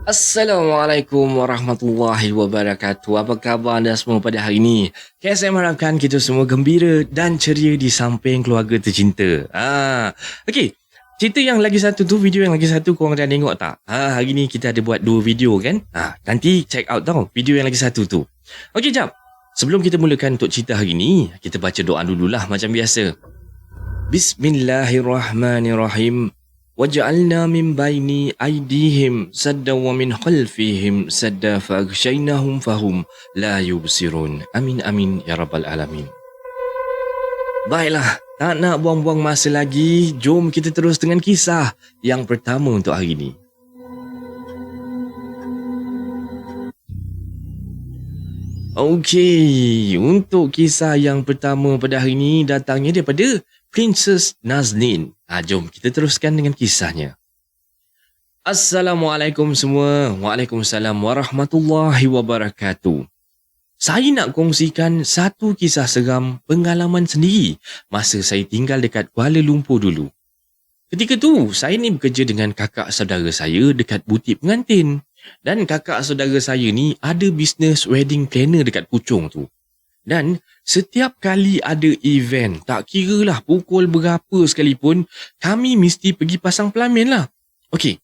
Assalamualaikum warahmatullahi wabarakatuh. Apa khabar anda semua pada hari ini? Okay, saya mengharapkan kita semua gembira dan ceria di samping keluarga tercinta. Okay. Cerita yang lagi satu tu, video yang lagi satu korang dah tengok tak? Hari ni kita ada buat 2 video kan? Nanti check out tau video yang lagi satu tu. Okay, jap. Sebelum kita mulakan untuk cerita hari ni, kita baca doa dululah macam biasa. Bismillahirrahmanirrahim. وَجَعَلْنَا مِنْ بَيْنِ أَيْدِيهِمْ سَدًّا وَمِنْ خَلْفِهِمْ سَدًّا فَأَغْشَيْنَاهُمْ فَهُمْ لَا يُبْصِرُونَ. Amin amin ya rabbal alamin. Baiklah, tak nak buang-buang masa lagi, jom kita terus dengan kisah yang pertama untuk hari ini. Okey, untuk kisah yang pertama pada hari ini datangnya daripada Princess Nazneen. Jom kita teruskan dengan kisahnya. Assalamualaikum semua. Waalaikumsalam warahmatullahi wabarakatuh. Saya nak kongsikan satu kisah seram pengalaman sendiri masa saya tinggal dekat Kuala Lumpur dulu. Ketika tu, saya ni bekerja dengan kakak saudara saya dekat butik pengantin. Dan kakak saudara saya ni ada bisnes wedding planner dekat Puchong tu. Dan setiap kali ada event, tak kira lah pukul berapa sekalipun, kami mesti pergi pasang pelamin lah. Okey.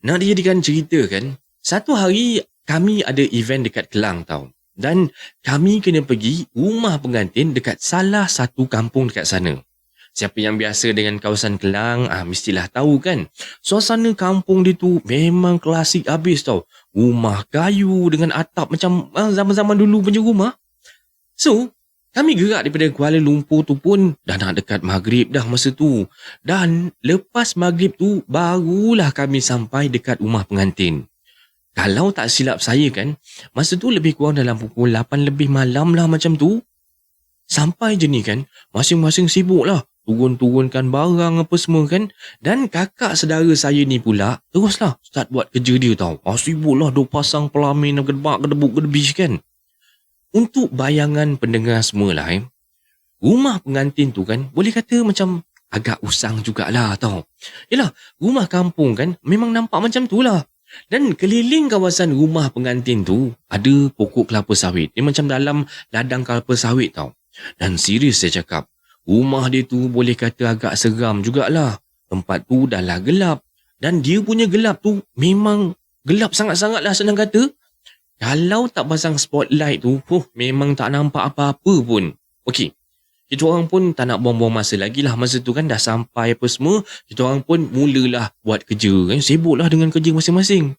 Nak dijadikan cerita kan, satu hari kami ada event dekat Kelang tau. Dan kami kena pergi rumah pengantin dekat salah satu kampung dekat sana. Siapa yang biasa dengan kawasan Kelang, mestilah tahu kan. Suasana kampung dia tu memang klasik habis tau. Rumah kayu dengan atap macam zaman-zaman dulu punya rumah. So, kami gerak daripada Kuala Lumpur tu pun dah nak dekat maghrib dah masa tu. Dan lepas maghrib tu, barulah kami sampai dekat rumah pengantin. Kalau tak silap saya kan, masa tu lebih kurang dalam pukul 8 lebih malam lah macam tu. Sampai je ni kan, masing-masing sibuk lah. Turun-turunkan barang apa semua kan. Dan kakak saudara saya ni pula teruslah start buat kerja dia tau. Sibuk lah dia pasang pelamin gedebuk-gedebis kan. Untuk bayangan pendengar semua lah rumah pengantin tu kan boleh kata macam agak usang jugalah tau. Yelah, rumah kampung kan memang nampak macam tu lah. Dan keliling kawasan rumah pengantin tu ada pokok kelapa sawit. Dia macam dalam ladang kelapa sawit tau. Dan serius saya cakap, rumah dia tu boleh kata agak seram jugalah. Tempat tu dah lah gelap. Dan dia punya gelap tu memang gelap sangat-sangat lah senang kata. Kalau tak pasang spotlight tu, memang tak nampak apa-apa pun. Okey, kita orang pun tak nak buang-buang masa lagi lah. Masa tu kan dah sampai apa semua, kita orang pun mulalah buat kerja kan. Sibuklah dengan kerja masing-masing.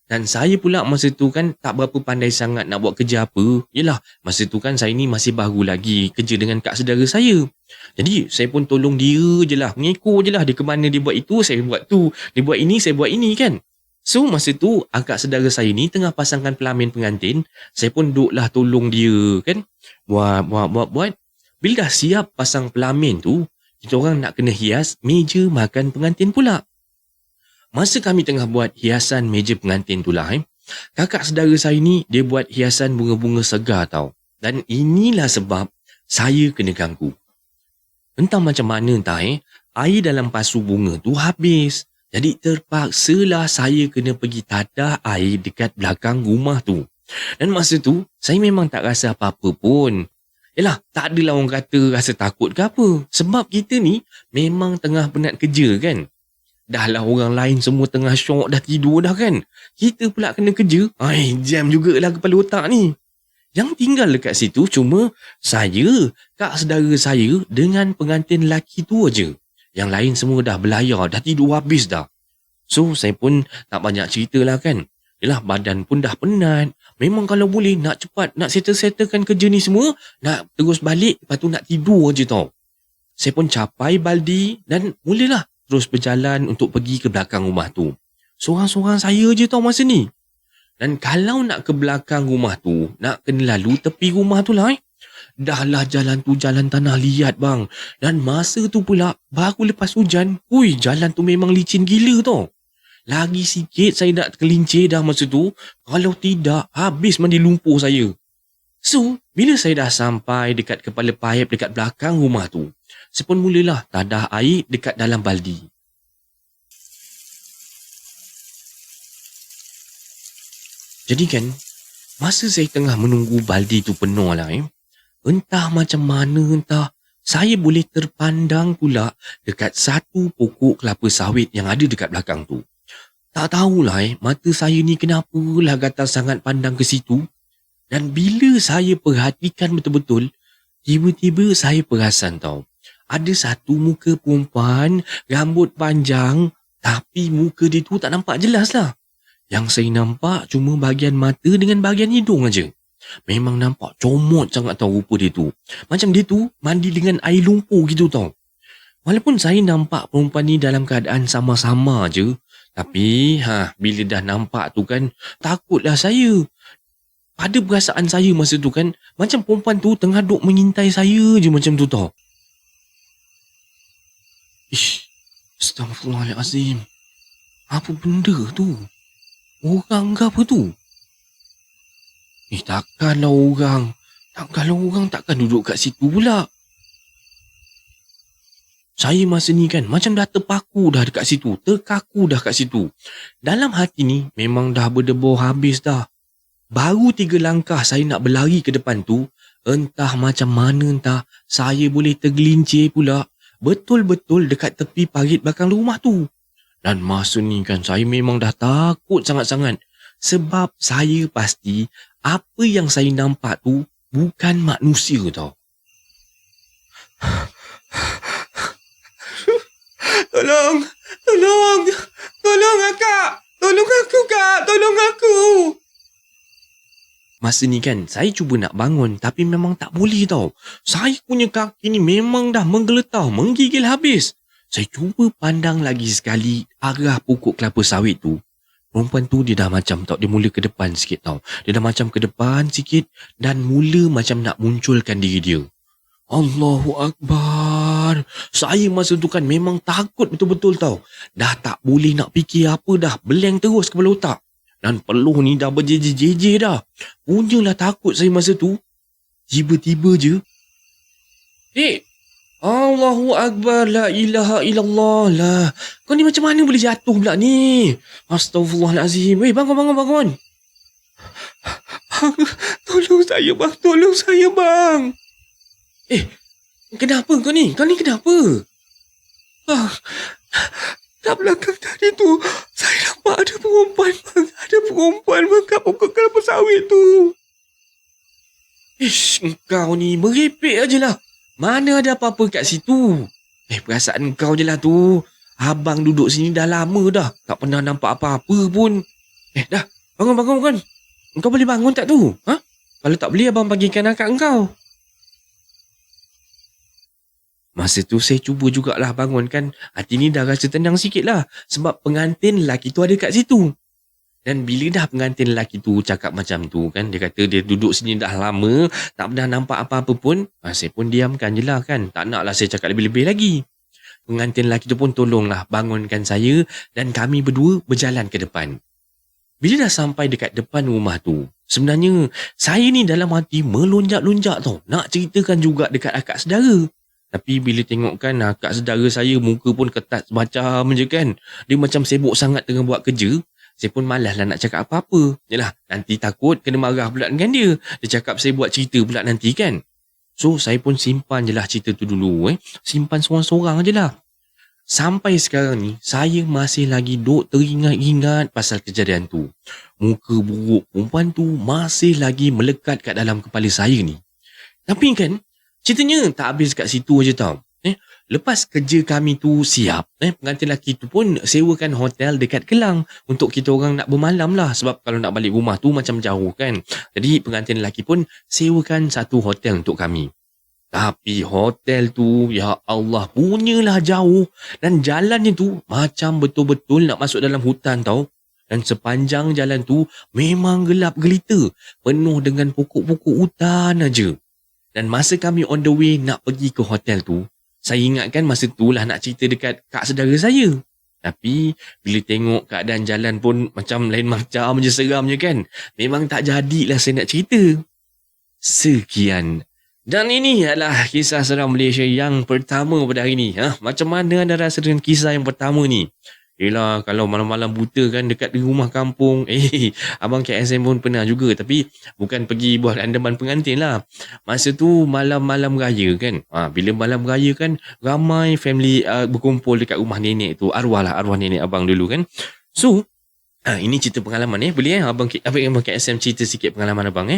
Dan saya pula masa tu kan tak berapa pandai sangat nak buat kerja apa. Yelah, masa tu kan saya ni masih baru lagi kerja dengan kak saudara saya. Jadi saya pun tolong dia je lah. Mengikut je lah dia ke mana dia buat itu, saya buat tu. Dia buat ini, saya buat ini kan. So masa tu akak saudara saya ni tengah pasangkan pelamin pengantin. Saya pun duduklah tolong dia kan. Buat. Bila dah siap pasang pelamin tu, kita orang nak kena hias meja makan pengantin pula. Masa kami tengah buat hiasan meja pengantin tu lah kakak saudara saya ni dia buat hiasan bunga-bunga segar tau. Dan inilah sebab saya kena ganggu. Entah macam mana entah air dalam pasu bunga tu habis. Jadi terpaksalah saya kena pergi tadah air dekat belakang rumah tu. Dan masa tu saya memang tak rasa apa-apa pun. Yelah, tak adalah orang kata rasa takut ke apa. Sebab kita ni memang tengah penat kerja kan. Dah lah orang lain semua tengah syok dah tidur dah kan. Kita pula kena kerja. Jam jugalah kepala otak ni. Yang tinggal dekat situ cuma saya, kak saudara saya dengan pengantin lelaki tu aja. Yang lain semua dah belayar, dah tidur habis dah. So saya pun tak banyak cerita lah kan. Yelah, badan pun dah penat. Memang kalau boleh nak cepat, nak settle-settlekan kerja ni semua, nak terus balik, lepas tu nak tidur aja tau. Saya pun capai baldi dan mulalah terus berjalan untuk pergi ke belakang rumah tu. Sorang-sorang saya je tau masa ni. Dan kalau nak ke belakang rumah tu, nak kena lalu tepi rumah tu lah Dah lah jalan tu jalan tanah liat bang. Dan masa tu pula, baru lepas hujan, jalan tu memang licin gila tau. Lagi sikit saya nak tergelincir dah masa tu. Kalau tidak, habis mandi lumpur saya. So, bila saya dah sampai dekat kepala paip dekat belakang rumah tu, saya pun mulalah tadah air dekat dalam baldi. Jadi kan, masa saya tengah menunggu baldi tu penuh lah entah macam mana entah, saya boleh terpandang pula dekat satu pokok kelapa sawit yang ada dekat belakang tu. Tak tahulah mata saya ni kenapalah gatal sangat pandang ke situ. Dan bila saya perhatikan betul-betul, tiba-tiba saya perasan tau. Ada satu muka perempuan, rambut panjang, tapi muka dia tu tak nampak jelas lah. Yang saya nampak cuma bahagian mata dengan bahagian hidung aja. Memang nampak comot sangat tau rupa dia tu. Macam dia tu mandi dengan air lumpur gitu tau. Walaupun saya nampak perempuan ni dalam keadaan sama-sama je, tapi bila dah nampak tu kan, takutlah saya. Pada perasaan saya masa tu kan, macam perempuan tu tengah duk mengintai saya je macam tu tau. Ish, Astaghfirullahalazim. Apa benda tu? Orang ke apa tu? Takkanlah orang. Takkan duduk kat situ pula. Saya masa ni kan macam dah terpaku dah dekat situ. Terkaku dah kat situ. Dalam hati ni memang dah berdebur habis dah. Baru 3 langkah saya nak berlari ke depan tu. Entah macam mana entah. Saya boleh tergelincir pula. Betul-betul dekat tepi parit belakang rumah tu. Dan masa ni kan saya memang dah takut sangat-sangat. Sebab saya pasti apa yang saya nampak tu bukan manusia tau. Tolong akak. Tolong aku kak. Tolong aku. Masa ni kan saya cuba nak bangun tapi memang tak boleh tau. Saya punya kaki ni memang dah menggeletar, menggigil habis. Saya cuba pandang lagi sekali arah pokok kelapa sawit tu. Perempuan tu dia dah macam tau, dia mula ke depan sikit tau. Dia dah macam ke depan sikit dan mula macam nak munculkan diri dia. Allahu Akbar. Saya masa tu kan memang takut betul-betul tau. Dah tak boleh nak fikir apa dah. Blank terus kepala otak. Dan peluh ni dah berjejer-jejer dah. Punyalah takut saya masa tu. Tiba-tiba je. Allahu Akbar, la ilaha illallah lah. Kau ni macam mana boleh jatuh pula ni? Astaghfirullahalazim. Weh, bangun. Bang, tolong saya bang. Kenapa kau ni? Kau ni kenapa? Bang, kat belakang tadi tu, saya nampak ada perempuan bang. Ada perempuan bang kat pokok kelapa sawit tu. Kau ni merepek aje lah. Mana ada apa-apa kat situ? Perasaan kau je lah tu. Abang duduk sini dah lama dah. Tak pernah nampak apa-apa pun. Dah. Bangun. Kau boleh bangun tak tu? Kalau tak boleh, abang panggilkan akak engkau. Masa tu saya cuba jugalah bangunkan. Hati ni dah rasa tenang sikit lah. Sebab pengantin lelaki tu ada kat situ. Dan bila dah pengantin lelaki tu cakap macam tu kan, dia kata dia duduk sini dah lama, tak pernah nampak apa-apa pun, saya pun diamkan je lah kan. Tak naklah saya cakap lebih-lebih lagi. Pengantin lelaki tu pun tolonglah bangunkan saya dan kami berdua berjalan ke depan. Bila dah sampai dekat depan rumah tu, sebenarnya saya ni dalam hati melonjak-lonjak tau. Nak ceritakan juga dekat akak saudara. Tapi bila tengokkan akak saudara saya muka pun ketat macam je kan. Dia macam sibuk sangat tengah buat kerja. Saya pun malas lah nak cakap apa-apa. Yalah, nanti takut kena marah pula dengan dia. Dia cakap saya buat cerita pula nanti kan. So, saya pun simpan je lah cerita tu dulu. Simpan seorang-seorang je lah. Sampai sekarang ni, saya masih lagi duk teringat-ingat pasal kejadian tu. Muka buruk perempuan tu masih lagi melekat kat dalam kepala saya ni. Tapi kan, ceritanya tak habis kat situ je tau. Lepas kerja kami tu siap, pengantin lelaki tu pun sewakan hotel dekat Kelang untuk kita orang nak bermalam lah. Sebab kalau nak balik rumah tu macam jauh kan. Jadi pengantin lelaki pun sewakan satu hotel untuk kami. Tapi hotel tu, ya Allah, punyalah jauh. Dan jalannya tu macam betul-betul nak masuk dalam hutan tau. Dan sepanjang jalan tu memang gelap gelita. Penuh dengan pokok-pokok hutan aja. Dan masa kami on the way nak pergi ke hotel tu, saya ingatkan masa tu lah nak cerita dekat kak saudara saya. Tapi bila tengok keadaan jalan pun macam lain macam je, seram je kan. Memang tak jadilah saya nak cerita. Sekian. Dan ini adalah kisah seram Malaysia yang pertama pada hari ini. Macam mana anda rasa dengan kisah yang pertama ni? Yelah, kalau malam-malam buta kan dekat di rumah kampung. Abang KSM pun pernah juga. Tapi bukan pergi buat andaman pengantin lah. Masa tu malam-malam raya kan. Bila malam raya kan, ramai family berkumpul dekat rumah nenek tu. Arwah nenek abang dulu kan. So, ini cerita pengalaman boleh abang KSM cerita sikit pengalaman abang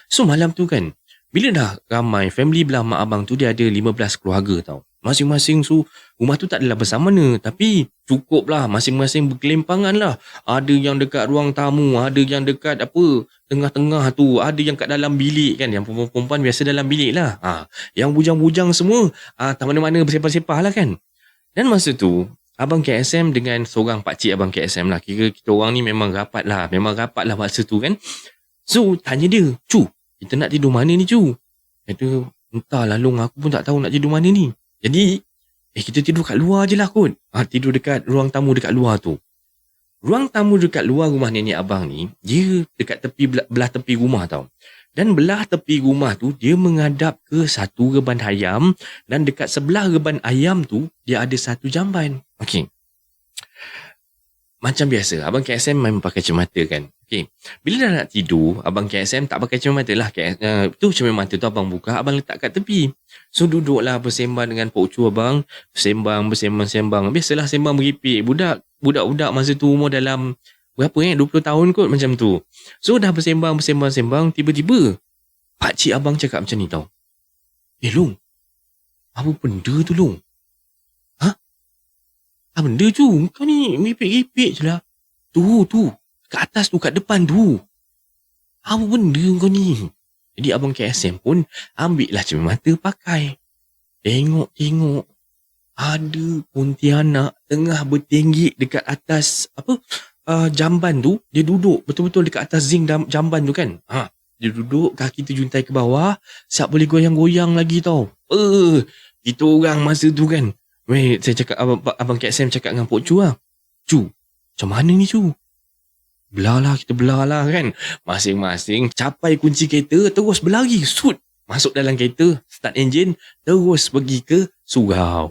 So malam tu kan, bila dah ramai family belah mak abang tu, dia ada 15 keluarga tau. Masing-masing rumah tu tak adalah bersama-sama, tapi cukup lah, masing-masing berkelimpangan lah. Ada yang dekat ruang tamu, ada yang dekat tengah-tengah tu, ada yang kat dalam bilik kan. Yang perempuan biasa dalam bilik lah. Yang bujang-bujang semua tak mana-mana bersepah-sepah lah kan. Dan masa tu abang KSM dengan seorang pakcik abang KSM lah. Kira kita orang ni memang rapat lah masa tu kan. So tanya dia, "Cu, kita nak tidur mana ni cu?" Kata, "Entahlah Long, aku pun tak tahu nak tidur mana ni." Jadi kita tidur kat luar je lah kot. Tidur dekat ruang tamu dekat luar tu. Ruang tamu dekat luar rumah nenek abang ni, dia dekat belah tepi rumah tau. Dan belah tepi rumah tu, dia menghadap ke satu reban ayam. Dan dekat sebelah reban ayam tu, dia ada satu jamban. Okey. Macam biasa, abang KSM memang pakai cermata kan. Okay. Bila dah nak tidur, abang KSM tak pakai cermata lah. Tu cermata tu abang buka, abang letak kat tepi. So duduklah bersembang dengan Pok Cu abang. Bersembang. Biasalah sembang meripik. Budak-budak masa tu umur dalam berapa 20 tahun kot macam tu. So dah bersembang. Tiba-tiba pakcik abang cakap macam ni tau. Long, apa benda tu Long? Apa benda tu? Kau ni meripik-ripik je lah. Tu. Kat atas tu, kat depan tu. Apa benda kau ni? Jadi abang KSM pun ambil lah cermata pakai. Tengok. Ada pontianak tengah bertenggik dekat atas jamban tu. Dia duduk betul-betul dekat atas zinc jamban tu kan. Dia duduk, kaki terjuntai ke bawah. Siap boleh goyang-goyang lagi tau. Kita orang masa tu kan. Saya cakap, abang KSM cakap dengan Pok Cu lah. "Cu, macam mana ni Cu?" Kita belah lah kan. Masing-masing capai kunci kereta, terus berlari. Masuk dalam kereta, start enjin, terus pergi ke surau.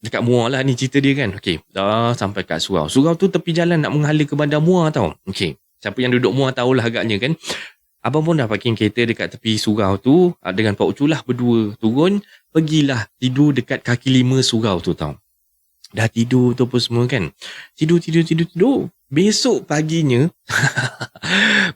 Dekat Muar lah ni cerita dia kan. Okey, dah sampai kat surau. Surau tu tepi jalan nak menghala ke Bandar Muar tau. Okey, siapa yang duduk Muar tahulah agaknya kan. Abang pun dah parking kereta dekat tepi surau tu. Dengan Pak Ucu lah berdua turun. Pergilah tidur dekat kaki 5 surau tu tau. Dah tidur tu apa semua kan. Tidur. Besok paginya,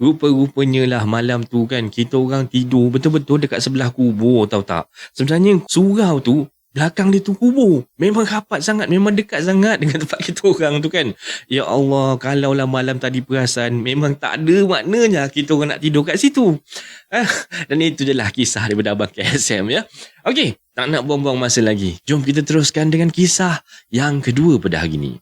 rupa-rupanya lah malam tu kan, kita orang tidur betul-betul dekat sebelah kubur tahu tak. Sebenarnya surau tu, belakang dia tu kubur. Memang rapat sangat, memang dekat sangat dengan tempat kita orang tu kan. Ya Allah, kalaulah malam tadi perasan, memang tak ada maknanya kita orang nak tidur kat situ. Dan itu je lah kisah daripada Abang KSM ya. Okey, tak nak buang-buang masa lagi. Jom kita teruskan dengan kisah yang kedua pada hari ini.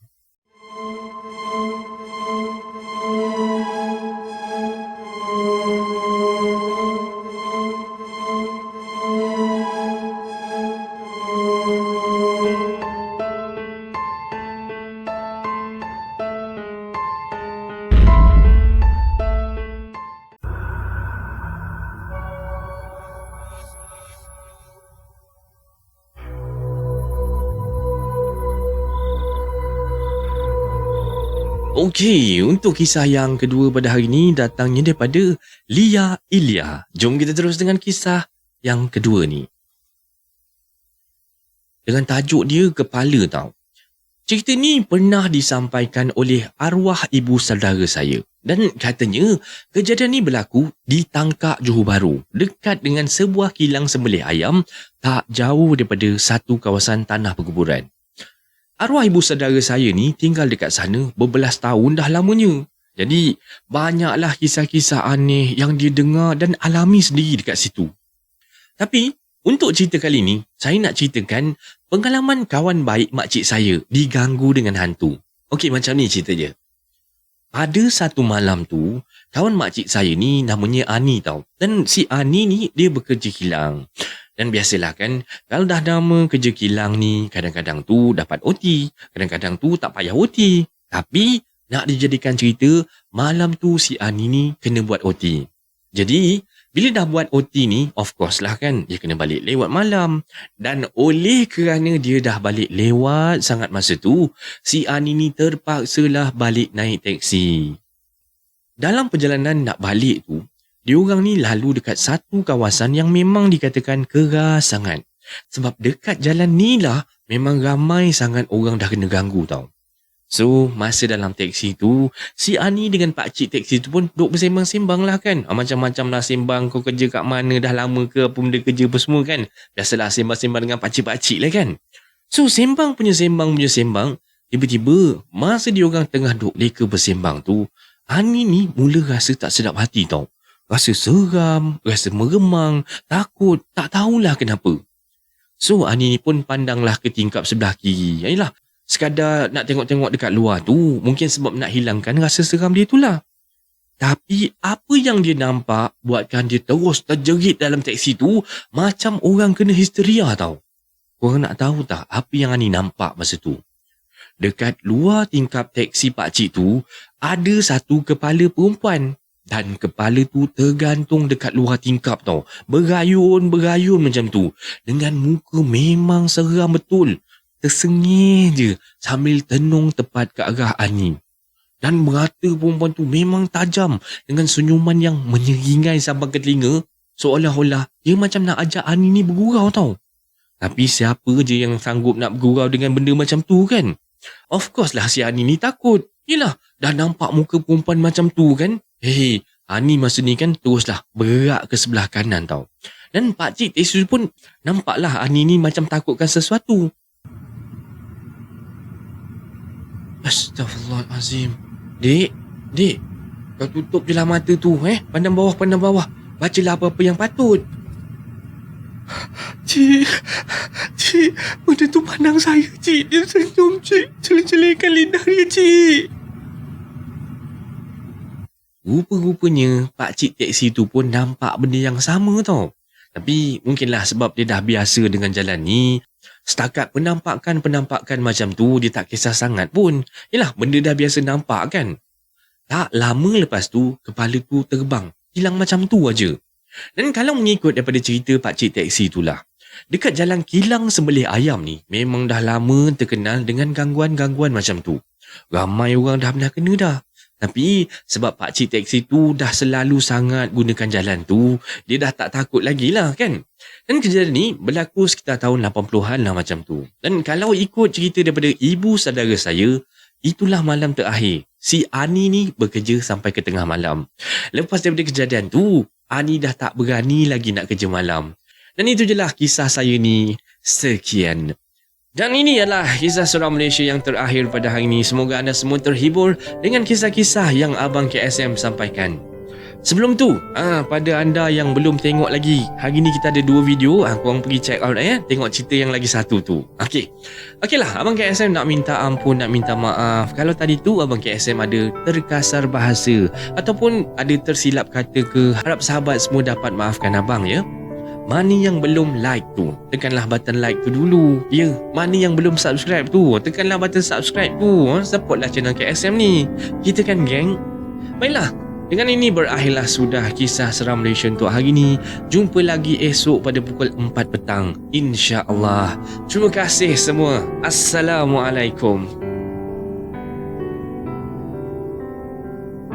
Okey, untuk kisah yang kedua pada hari ini datangnya daripada Lia Ilya. Jom kita terus dengan kisah yang kedua ni. Dengan tajuk dia Kepala tau. Cerita ni pernah disampaikan oleh arwah ibu saudara saya. Dan katanya kejadian ni berlaku di Tangkak Johor Bahru, dekat dengan sebuah kilang sembelih ayam tak jauh daripada satu kawasan tanah perkuburan. Arwah ibu saudara saya ni tinggal dekat sana berbelas tahun dah lamanya. Jadi, banyaklah kisah-kisah aneh yang dia dengar dan alami sendiri dekat situ. Tapi, untuk cerita kali ni, saya nak ceritakan pengalaman kawan baik makcik saya diganggu dengan hantu. Okey, macam ni cerita dia. Pada satu malam tu, kawan makcik saya ni namanya Ani tau. Dan si Ani ni dia bekerja kilang. Dan biasalah kan, kalau dah nama kerja kilang ni, kadang-kadang tu dapat OT, kadang-kadang tu tak payah OT. Tapi, nak dijadikan cerita, malam tu si Ani ni kena buat OT. Jadi, Bila dah buat OT ni, of course lah kan, dia kena balik lewat malam. Dan oleh kerana dia dah balik lewat sangat masa tu, si Ani ni terpaksalah balik naik teksi. Dalam perjalanan nak balik tu, diorang ni lalu dekat satu kawasan yang memang dikatakan keras sangat. Sebab dekat jalan ni lah memang ramai sangat orang dah kena ganggu tau. So, masa dalam teksi tu, si Ani dengan pakcik teksi tu pun duk bersembang-sembang lah kan. Macam-macam lah sembang, kau kerja kat mana, dah lama ke, apa benda kerja apa semua kan. Biasalah sembang-sembang dengan pakcik-pakcik lah kan. So, sembang punya sembang, tiba-tiba masa diorang tengah duk leka bersembang tu, Ani ni mula rasa tak sedap hati tau. Rasa seram, rasa meremang, takut, tak tahulah kenapa. So, Ani ni pun pandanglah ke tingkap sebelah kiri. Yalah, sekadar nak tengok-tengok dekat luar tu, mungkin sebab nak hilangkan rasa seram dia tu lah. Tapi apa yang dia nampak buatkan dia terus terjerit dalam teksi tu macam orang kena histeria tau. Korang nak tahu tak apa yang Ani nampak masa tu? Dekat luar tingkap teksi pakcik tu, ada satu kepala perempuan. Dan kepala tu tergantung dekat luar tingkap tau. Berayun-berayun macam tu. Dengan muka memang seram betul. Tersengih je sambil tenung tepat ke arah Ani. Dan mata perempuan tu memang tajam dengan senyuman yang menyeringai sampai ke telinga, seolah-olah dia macam nak ajak Ani ni bergurau tau. Tapi siapa je yang sanggup nak bergurau dengan benda macam tu kan? Of course lah si Ani ni takut. Yelah, dah nampak muka perempuan macam tu kan? Ani masa ni kan teruslah bergerak ke sebelah kanan tau. Dan pakcik teksi pun nampaklah Ani ni macam takutkan sesuatu. Astaghfirullahalazim. Dek, kau tutup je lah mata tu, pandang bawah. Bacalah apa-apa yang patut. Cik, benda tu pandang saya, cik. Dia senyum, cik. Celik-celikkan lidah dia, cik. Rupa-rupanya, pakcik teksi tu pun nampak benda yang sama tau. Tapi mungkinlah sebab dia dah biasa dengan jalan ni. Setakat penampakan macam tu, dia tak kisah sangat pun. Yelah, benda dah biasa nampak kan. Tak lama lepas tu, kepala tu terbang. Hilang macam tu aja. Dan kalau mengikut daripada cerita pakcik teksi itulah, dekat jalan kilang sembelih ayam ni, memang dah lama terkenal dengan gangguan-gangguan macam tu. Ramai orang dah pernah kena dah. Tapi sebab pakcik teksi tu dah selalu sangat gunakan jalan tu, dia dah tak takut lagi lah kan. Dan kejadian ni berlaku sekitar tahun 80-an lah macam tu. Dan kalau ikut cerita daripada ibu saudara saya, itulah malam terakhir si Ani ni bekerja sampai ke tengah malam. Lepas daripada kejadian tu, Ani dah tak berani lagi nak kerja malam. Dan itu je lah kisah saya ni. Sekian. Dan ini adalah kisah seram Malaysia yang terakhir pada hari ini. Semoga anda semua terhibur dengan kisah-kisah yang Abang KSM sampaikan. Sebelum tu, pada anda yang belum tengok lagi, hari ni kita ada 2 video. Korang pergi check out tengok cerita yang lagi satu tu. Okeylah, Abang KSM nak minta ampun, nak minta maaf kalau tadi tu Abang KSM ada terkasar bahasa ataupun ada tersilap kata ke. Harap sahabat semua dapat maafkan abang ya. Mana yang belum like tu, tekanlah button like tu dulu. Ya, mana yang belum subscribe tu, tekanlah button subscribe tu. Supportlah channel KSM ni. Kita kan geng. Baiklah, dengan ini berakhirlah sudah kisah seram Malaysia untuk hari ni. Jumpa lagi esok pada pukul 4 petang, insya-Allah. Terima kasih semua. Assalamualaikum.